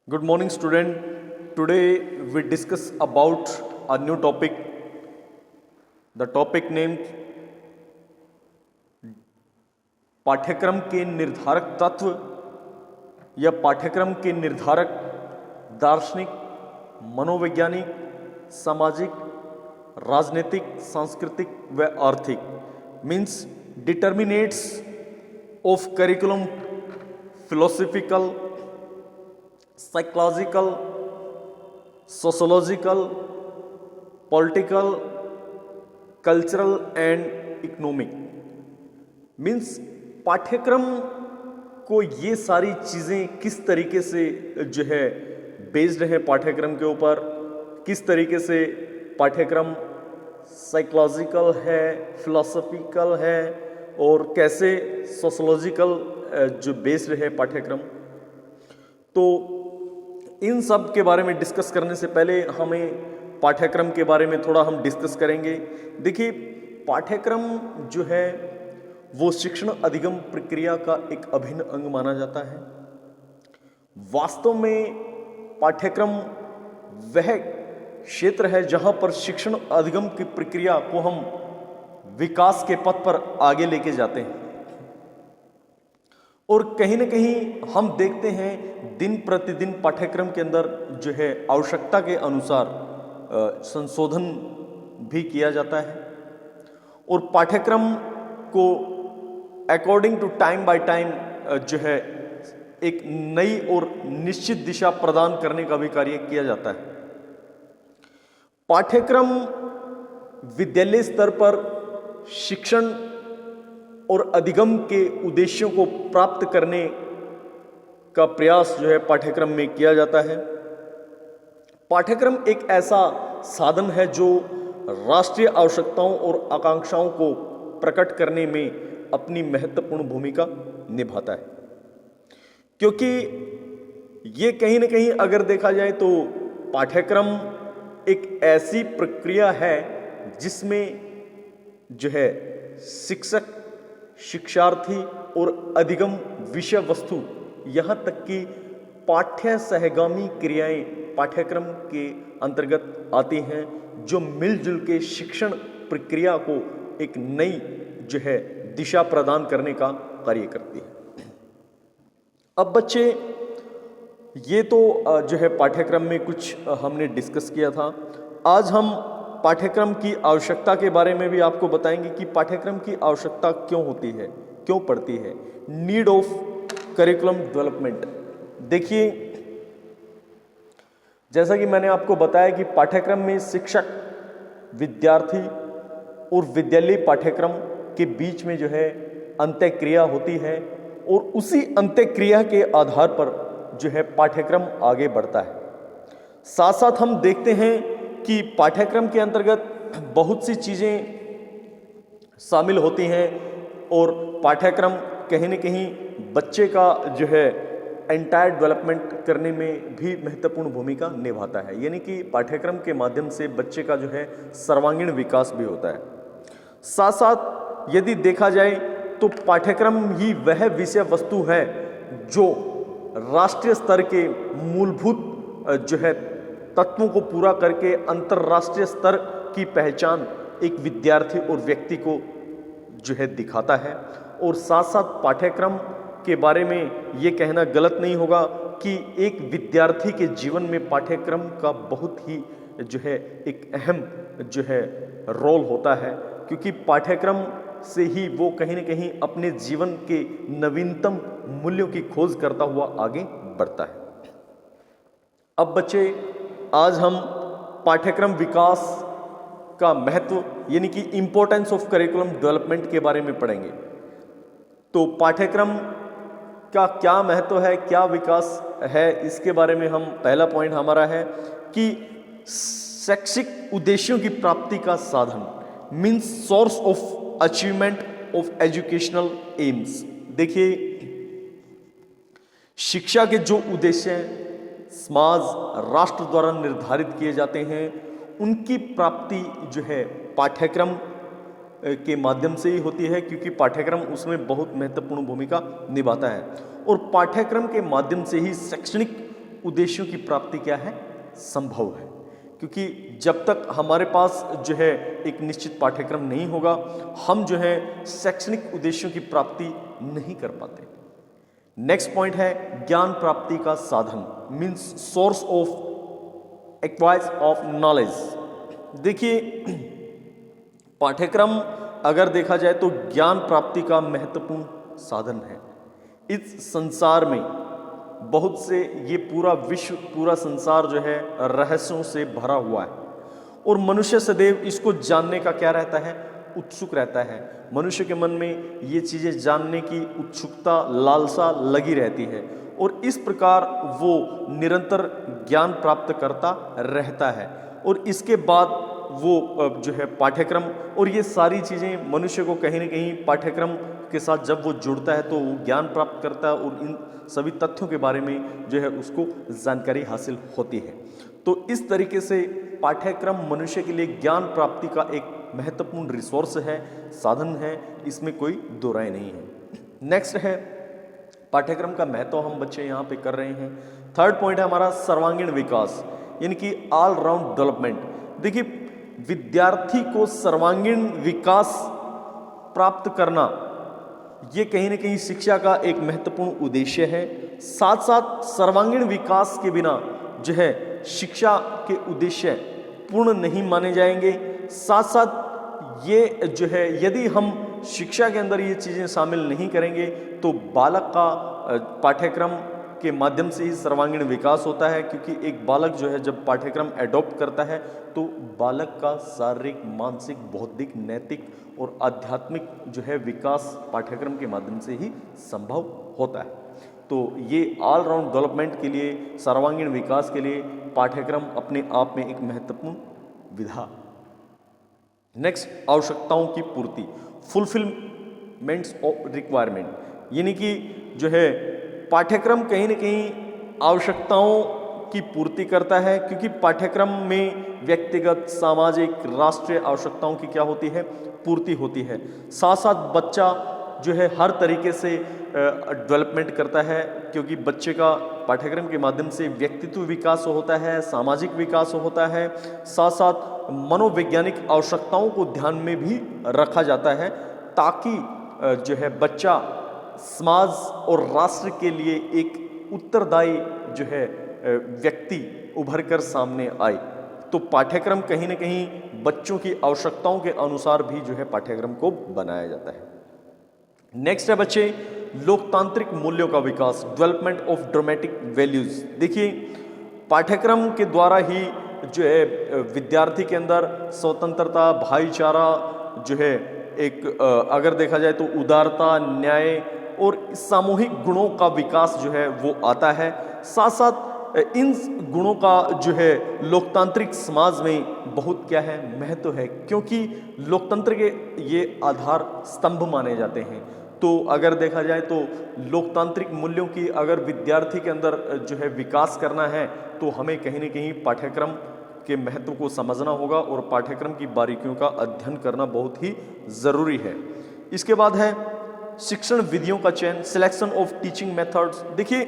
Good morning, student. Today we discuss about a new topic. The topic named पाठ्यक्रम के निर्धारक तत्व या पाठ्यक्रम के निर्धारक दार्शनिक, मनोवैज्ञानिक, सामाजिक, राजनीतिक, सांस्कृतिक व आर्थिक means determinates of curriculum philosophical, psychological, sociological, political, cultural and economic means पाठ्यक्रम को ये सारी चीज़ें किस तरीके से जो है बेस्ड है पाठ्यक्रम के ऊपर, किस तरीके से पाठ्यक्रम साइकोलॉजिकल है, फिलोसफिकल है और कैसे सोशोलॉजिकल जो बेस्ड है पाठ्यक्रम। तो इन सब के बारे में डिस्कस करने से पहले हमें पाठ्यक्रम के बारे में थोड़ा हम डिस्कस करेंगे। देखिए, पाठ्यक्रम जो है वो शिक्षण अधिगम प्रक्रिया का एक अभिन्न अंग माना जाता है। वास्तव में पाठ्यक्रम वह क्षेत्र है जहां पर शिक्षण अधिगम की प्रक्रिया को हम विकास के पथ पर आगे लेके जाते हैं और कहीं ना कहीं हम देखते हैं दिन प्रतिदिन पाठ्यक्रम के अंदर जो है आवश्यकता के अनुसार संशोधन भी किया जाता है और पाठ्यक्रम को according to time by time जो है एक नई और निश्चित दिशा प्रदान करने का भी कार्य किया जाता है। पाठ्यक्रम विद्यालय स्तर पर शिक्षण और अधिगम के उद्देश्यों को प्राप्त करने का प्रयास जो है पाठ्यक्रम में किया जाता है। पाठ्यक्रम एक ऐसा साधन है जो राष्ट्रीय आवश्यकताओं और आकांक्षाओं को प्रकट करने में अपनी महत्वपूर्ण भूमिका निभाता है, क्योंकि ये कहीं ना कहीं अगर देखा जाए तो पाठ्यक्रम एक ऐसी प्रक्रिया है जिसमें जो है शिक्षक, शिक्षार्थी और अधिगम विषय वस्तु यहाँ तक कि पाठ्य सहगामी क्रियाएं पाठ्यक्रम के अंतर्गत आती हैं जो मिलजुल के शिक्षण प्रक्रिया को एक नई जो है दिशा प्रदान करने का कार्य करती है। अब बच्चे, ये तो जो है पाठ्यक्रम में कुछ हमने डिस्कस किया था। आज हम पाठ्यक्रम की आवश्यकता के बारे में भी आपको बताएंगे कि पाठ्यक्रम की आवश्यकता क्यों होती है, क्यों पड़ती है। Need of curriculum development. देखिए, जैसा कि मैंने आपको बताया कि पाठ्यक्रम में शिक्षक, विद्यार्थी और विद्यालय पाठ्यक्रम के बीच में जो है अंतःक्रिया होती है और उसी अंतःक्रिया के आधार पर जो है पाठ्यक्रम आगे बढ़ता है। साथ साथ हम देखते हैं कि पाठ्यक्रम के अंतर्गत बहुत सी चीज़ें शामिल होती हैं और पाठ्यक्रम कहीं न कहीं बच्चे का जो है एंटायर डेवलपमेंट करने में भी महत्वपूर्ण भूमिका निभाता है। यानी कि पाठ्यक्रम के माध्यम से बच्चे का जो है सर्वांगीण विकास भी होता है। साथ साथ यदि देखा जाए तो पाठ्यक्रम ही वह विषय वस्तु है जो राष्ट्रीय स्तर के मूलभूत जो है तत्वों को पूरा करके अंतर्राष्ट्रीय स्तर की पहचान एक विद्यार्थी और व्यक्ति को जो है दिखाता है। और साथ साथ पाठ्यक्रम के बारे में ये कहना गलत नहीं होगा कि एक विद्यार्थी के जीवन में पाठ्यक्रम का बहुत ही जो है एक अहम जो है रोल होता है, क्योंकि पाठ्यक्रम से ही वो कहीं न कहीं अपने जीवन के नवीनतम मूल्यों की खोज करता हुआ आगे बढ़ता है। अब बच्चे, आज हम पाठ्यक्रम विकास का महत्व यानी कि इंपॉर्टेंस ऑफ करिकुलम डेवलपमेंट के बारे में पढ़ेंगे। तो पाठ्यक्रम का क्या महत्व है, क्या विकास है, इसके बारे में हम पहला पॉइंट हमारा है कि शैक्षिक उद्देश्यों की प्राप्ति का साधन means source of achievement of educational AIIMS. देखिए, शिक्षा के जो उद्देश्य समाज, राष्ट्र द्वारा निर्धारित किए जाते हैं, उनकी प्राप्ति जो है पाठ्यक्रम के माध्यम से ही होती है, क्योंकि पाठ्यक्रम उसमें बहुत महत्वपूर्ण भूमिका निभाता है और पाठ्यक्रम के माध्यम से ही शैक्षणिक उद्देश्यों की प्राप्ति क्या है, संभव है। क्योंकि जब तक हमारे पास जो है एक निश्चित पाठ्यक्रम नहीं होगा, हम जो है शैक्षणिक उद्देश्यों की प्राप्ति नहीं कर पाते। नेक्स्ट पॉइंट है ज्ञान प्राप्ति का साधन, means source of acquire of knowledge. देखिए, पाठ्यक्रम अगर देखा जाए तो ज्ञान प्राप्ति का महत्वपूर्ण साधन है। इस संसार में बहुत से, ये पूरा विश्व, पूरा संसार जो है रहस्यों से भरा हुआ है और मनुष्य सदैव इसको जानने का क्या रहता है, उत्सुक रहता है। मनुष्य के मन में ये चीजें जानने की उत्सुकता, लालसा लगी रहती है और इस प्रकार वो निरंतर ज्ञान प्राप्त करता रहता है। और इसके बाद वो जो है पाठ्यक्रम और ये सारी चीज़ें मनुष्य को कहीं ना कहीं पाठ्यक्रम के साथ जब वो जुड़ता है तो वो ज्ञान प्राप्त करता है और इन सभी तथ्यों के बारे में जो है उसको जानकारी हासिल होती है। तो इस तरीके से पाठ्यक्रम मनुष्य के लिए ज्ञान प्राप्ति का एक महत्वपूर्ण रिसोर्स है, साधन है, इसमें कोई दो राय नहीं है। नेक्स्ट है पाठ्यक्रम का महत्व, हम बच्चे यहाँ पे कर रहे हैं। थर्ड पॉइंट है हमारा सर्वांगीण विकास, यानी कि ऑल राउंड डेवलपमेंट। देखिए, विद्यार्थी को सर्वांगीण विकास प्राप्त करना ये कहीं ना कहीं शिक्षा का एक महत्वपूर्ण उद्देश्य है। साथ साथ सर्वांगीण विकास के बिना जो है शिक्षा के उद्देश्य पूर्ण नहीं माने जाएंगे। साथ साथ ये जो है यदि हम शिक्षा के अंदर ये चीज़ें शामिल नहीं करेंगे तो बालक का पाठ्यक्रम के माध्यम से ही सर्वांगीण विकास होता है। क्योंकि एक बालक जो है जब पाठ्यक्रम एडॉप्ट करता है तो बालक का शारीरिक, मानसिक, बौद्धिक, नैतिक और आध्यात्मिक जो है विकास पाठ्यक्रम के माध्यम से ही संभव होता है। तो ये ऑल राउंड डेवलपमेंट के लिए, सर्वांगीण विकास के लिए पाठ्यक्रम अपने आप में एक महत्वपूर्ण विधा। नेक्स्ट, आवश्यकताओं की पूर्ति, फुलफिलमेंट्स ऑफ रिक्वायरमेंट, यानी कि जो है पाठ्यक्रम कहीं ना कहीं आवश्यकताओं की पूर्ति करता है। क्योंकि पाठ्यक्रम में व्यक्तिगत, सामाजिक, राष्ट्रीय आवश्यकताओं की क्या होती है, पूर्ति होती है। साथ साथ बच्चा जो है हर तरीके से डेवलपमेंट करता है, क्योंकि बच्चे का पाठ्यक्रम के माध्यम से व्यक्तित्व विकास होता है, सामाजिक विकास होता है। साथ साथ मनोवैज्ञानिक आवश्यकताओं को ध्यान में भी रखा जाता है ताकि जो है बच्चा समाज और राष्ट्र के लिए एक उत्तरदायी जो है व्यक्ति उभर कर सामने आए। तो पाठ्यक्रम कहीं ना कहीं बच्चों की आवश्यकताओं के अनुसार भी जो है पाठ्यक्रम को बनाया जाता है। नेक्स्ट है बच्चे, लोकतांत्रिक मूल्यों का विकास, डेवलपमेंट ऑफ ड्रामेटिक वैल्यूज। देखिए, पाठ्यक्रम के द्वारा ही जो है विद्यार्थी के अंदर स्वतंत्रता, भाईचारा जो है एक अगर देखा जाए तो उदारता, न्याय और सामूहिक गुणों का विकास जो है वो आता है। साथ साथ इन गुणों का जो है लोकतांत्रिक समाज में बहुत क्या है, महत्व है। क्योंकि लोकतंत्र के ये आधार स्तंभ माने जाते हैं। तो अगर देखा जाए तो लोकतांत्रिक मूल्यों की अगर विद्यार्थी के अंदर जो है विकास करना है तो हमें कहीं ना कहीं पाठ्यक्रम के महत्व को समझना होगा और पाठ्यक्रम की बारीकियों का अध्ययन करना बहुत ही ज़रूरी है। इसके बाद है शिक्षण विधियों का चयन, सिलेक्शन ऑफ टीचिंग मेथड्स। देखिए,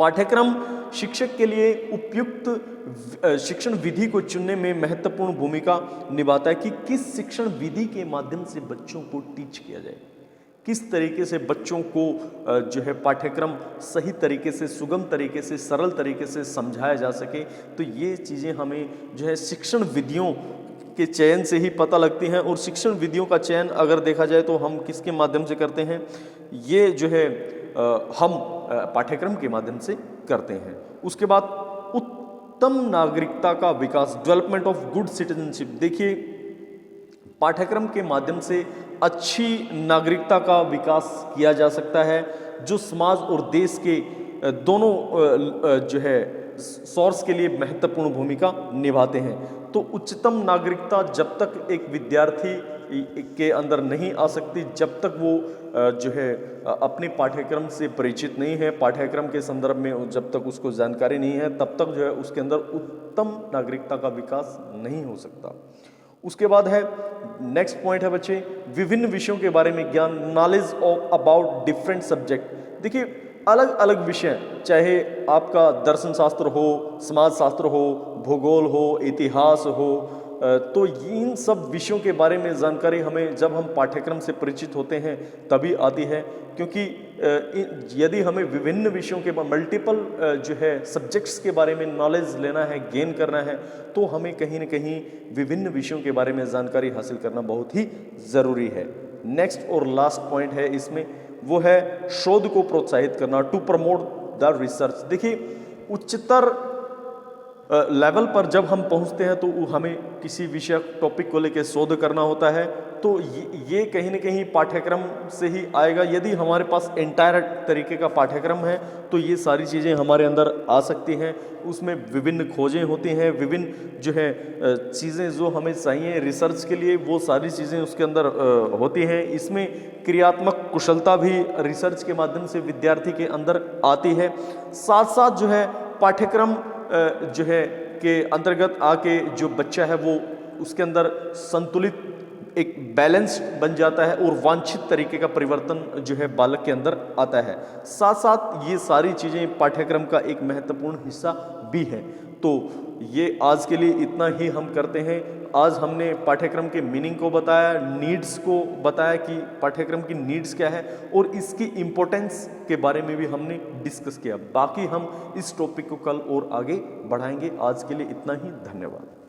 पाठ्यक्रम शिक्षक के लिए उपयुक्त शिक्षण विधि को चुनने में महत्वपूर्ण भूमिका निभाता है कि किस शिक्षण विधि के माध्यम से बच्चों को टीच किया जाए, किस तरीके से बच्चों को जो है पाठ्यक्रम सही तरीके से, सुगम तरीके से, सरल तरीके से समझाया जा सके। तो ये चीज़ें हमें जो है शिक्षण विधियों के चयन से ही पता लगती हैं। और शिक्षण विधियों का चयन अगर देखा जाए तो हम किसके माध्यम से करते हैं, ये जो है हम पाठ्यक्रम के माध्यम से करते हैं। उसके बाद उत्तम नागरिकता का विकास, डेवलपमेंट ऑफ गुड सिटीजनशिप। देखिए, पाठ्यक्रम के माध्यम से अच्छी नागरिकता का विकास किया जा सकता है जो समाज और देश के दोनों जो है सोर्स के लिए महत्वपूर्ण भूमिका निभाते हैं। तो उच्चतम नागरिकता जब तक एक विद्यार्थी के अंदर नहीं आ सकती, जब तक वो जो है अपने पाठ्यक्रम से परिचित नहीं है, पाठ्यक्रम के संदर्भ में जब तक उसको जानकारी नहीं है, तब तक जो है उसके अंदर उत्तम नागरिकता का विकास नहीं हो सकता। उसके बाद है नेक्स्ट पॉइंट है बच्चे, विभिन्न विषयों के बारे में ज्ञान, knowledge of about different subject. देखिए, अलग अलग विषय, चाहे आपका दर्शन शास्त्र हो, समाज शास्त्र हो, भूगोल हो, इतिहास हो, तो इन सब विषयों के बारे में जानकारी हमें जब हम पाठ्यक्रम से परिचित होते हैं तभी आती है। क्योंकि यदि हमें विभिन्न विषयों के मल्टीपल जो है सब्जेक्ट्स के बारे में नॉलेज लेना है, गेन करना है, तो हमें कहीं न कहीं विभिन्न विषयों के बारे में जानकारी हासिल करना बहुत ही ज़रूरी है। नेक्स्ट और लास्ट पॉइंट है इसमें, वो है शोध को प्रोत्साहित करना, टू प्रमोट द रिसर्च। देखिए, उच्चतर लेवल पर जब हम पहुंचते हैं तो हमें किसी विषय टॉपिक को लेकर शोध करना होता है, तो ये कहीं न कहीं पाठ्यक्रम से ही आएगा। यदि हमारे पास एंटायर तरीके का पाठ्यक्रम है तो ये सारी चीज़ें हमारे अंदर आ सकती हैं। उसमें विभिन्न खोजें होती हैं, विभिन्न जो है चीज़ें जो हमें चाहिए रिसर्च के लिए, वो सारी चीज़ें उसके अंदर होती हैं। इसमें क्रियात्मक कुशलता भी रिसर्च के माध्यम से विद्यार्थी के अंदर आती है। साथ साथ जो है पाठ्यक्रम जो है के अंतर्गत आके जो बच्चा है वो उसके अंदर संतुलित एक बैलेंस बन जाता है और वांछित तरीके का परिवर्तन जो है बालक के अंदर आता है। साथ साथ ये सारी चीज़ें पाठ्यक्रम का एक महत्वपूर्ण हिस्सा भी है। तो ये आज के लिए इतना ही हम करते हैं। आज हमने पाठ्यक्रम के मीनिंग को बताया, नीड्स को बताया कि पाठ्यक्रम की नीड्स क्या है, और इसकी इम्पोर्टेंस के बारे में भी हमने डिस्कस किया। बाकी हम इस टॉपिक को कल और आगे बढ़ाएंगे। आज के लिए इतना ही, धन्यवाद।